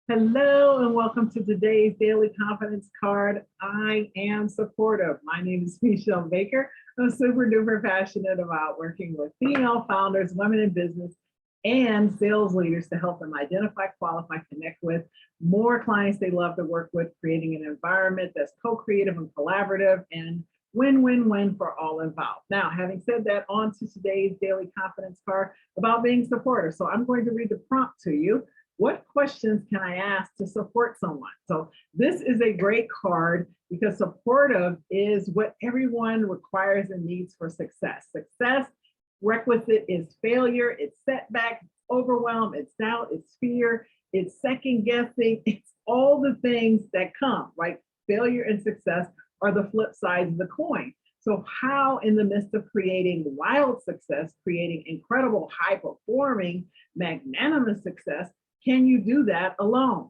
Hello and welcome to today's Daily Confidence Card. I am supportive. My name is Michelle Baker. I'm super duper passionate about working with female founders, women in business, and sales leaders to help them identify, qualify, connect with more clients they love to work with, creating an environment that's co-creative and collaborative and win-win-win for all involved. Now, having said that, on to today's Daily Confidence Card about being supportive. So I'm going to read the prompt to you. What questions can I ask to support someone? So this is a great card because supportive is what everyone requires and needs for success. Success requisite is failure, it's setback, it's overwhelm, it's doubt, it's fear, it's second guessing, it's all the things that come, right? Failure and success are the flip sides of the coin. So how in the midst of creating wild success, creating incredible, high performing, magnanimous success, can you do that alone?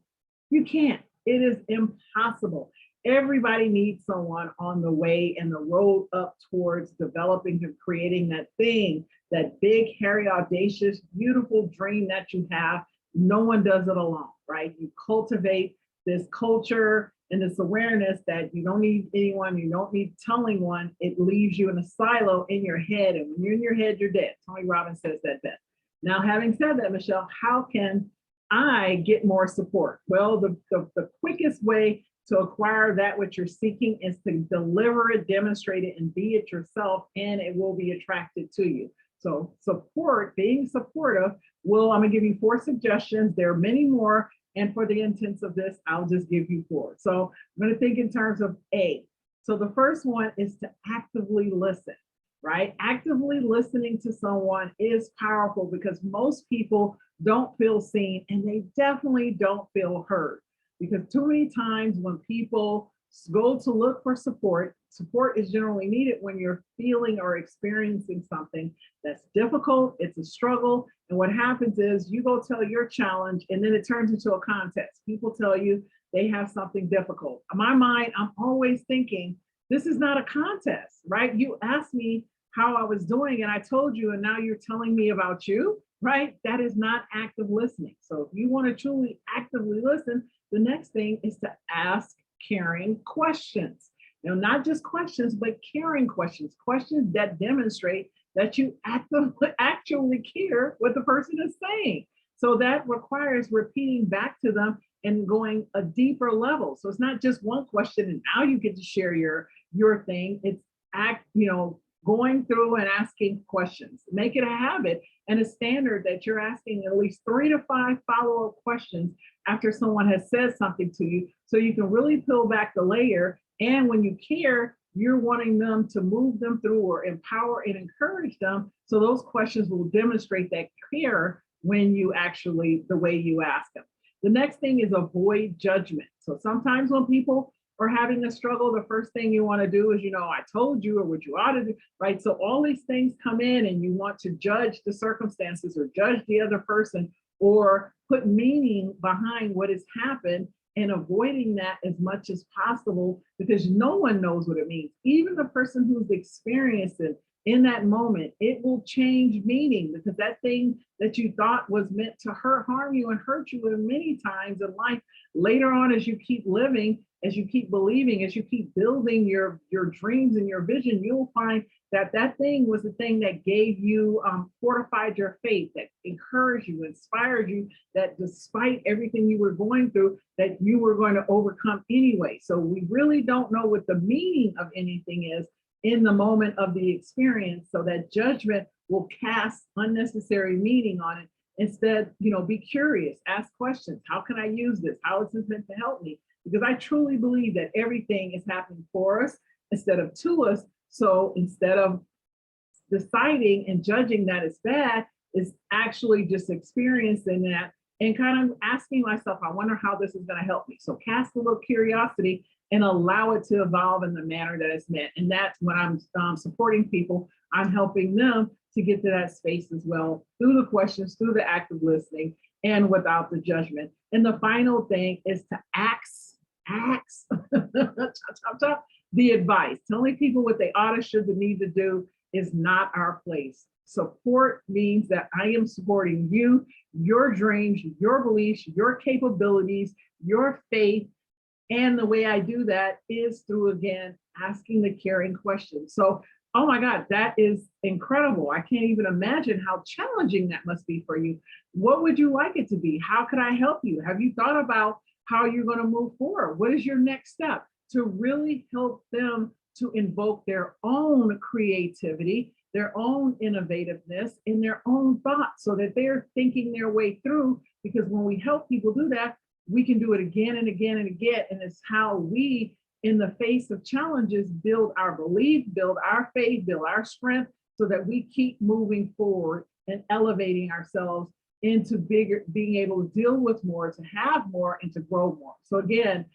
You can't. It is impossible. Everybody needs someone on the way and the road up towards developing and creating that thing, that big, hairy, audacious, beautiful dream that you have. No one does it alone, right? You cultivate this culture and this awareness that you don't need anyone, you don't need telling one. It leaves you in a silo in your head. And when you're in your head, you're dead. Tony Robbins says that best. Now, having said that, Michelle, how can I get more support? Well, the quickest way to acquire that which you're seeking is to deliver it, demonstrate it, and be it yourself, and it will be attracted to you. So support, being supportive, I'm gonna give you 4 suggestions. There are many more, and for the intents of this, I'll just give you 4. So I'm gonna think in terms of A. So the first one is to actively listen, right? Actively listening to someone is powerful because most people don't feel seen and they definitely don't feel heard, because too many times when people go to look for support is generally needed when you're feeling or experiencing something that's difficult, it's a struggle, and what happens is you go tell your challenge and then it turns into a contest. People tell you they have something difficult. In my mind, I'm always thinking, this is not a contest, right? You asked me how I was doing and I told you, and now you're telling me about you, right? That is not active listening. So if you want to truly actively listen, the next thing is to ask caring questions. You know, not just questions, but caring questions, questions that demonstrate that you actually care what the person is saying. So that requires repeating back to them and going a deeper level. So it's not just one question and now you get to share your thing. It's going through and asking questions. Make it a habit and a standard that you're asking at least 3 to 5 follow-up questions after someone has said something to you, so you can really peel back the layer. And when you care, you're wanting them to move them through or empower and encourage them. So those questions will demonstrate that care when you actually, the way you ask them. The next thing is avoid judgment. So sometimes when people are having a struggle, the first thing you want to do is, I told you, or what you ought to do, right? So all these things come in and you want to judge the circumstances or judge the other person or put meaning behind what has happened, and avoiding that as much as possible because no one knows what it means. Even the person who's experienced it in that moment, it will change meaning because that thing that you thought was meant to harm you and hurt you in many times in life, later on, as you keep living, as you keep believing, as you keep building your dreams and your vision, you'll find that that thing was the thing that gave you, fortified your faith, that encouraged you, inspired you, that despite everything you were going through, that you were going to overcome anyway. So we really don't know what the meaning of anything is in the moment of the experience. So that judgment will cast unnecessary meaning on it. Instead, be curious, ask questions. How can I use this? How is this meant to help me? Because I truly believe that everything is happening for us instead of to us. So instead of deciding and judging that it's bad, is actually just experiencing that and kind of asking myself, I wonder how this is going to help me. So cast a little curiosity and allow it to evolve in the manner that it's meant. And that's when I'm supporting people, I'm helping them to get to that space as well, through the questions, through the active listening, and without the judgment. And the final thing is to ask the advice. Telling people what they ought to, should, the need to do is not our place. Support means that I am supporting you, your dreams, your beliefs, your capabilities, your faith. And the way I do that is through, again, asking the caring questions. So, oh my God, that is incredible. I can't even imagine how challenging that must be for you. What would you like it to be? How could I help you? Have you thought about how you're going to move forward? What is your next step to really help them to invoke their own creativity, their own innovativeness, and their own thoughts so that they're thinking their way through? Because when we help people do that, we can do it again and again and again. And it's how we, in the face of challenges, build our belief, build our faith, build our strength so that we keep moving forward and elevating ourselves into bigger, being able to deal with more, to have more, and to grow more. So again,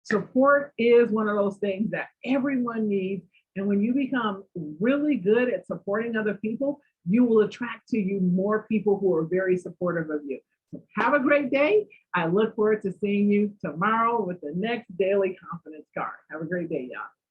support is one of those things that everyone needs. And when you become really good at supporting other people, you will attract to you more people who are very supportive of you. So have a great day. I look forward to seeing you tomorrow with the next Daily Confidence Card. Have a great day, y'all.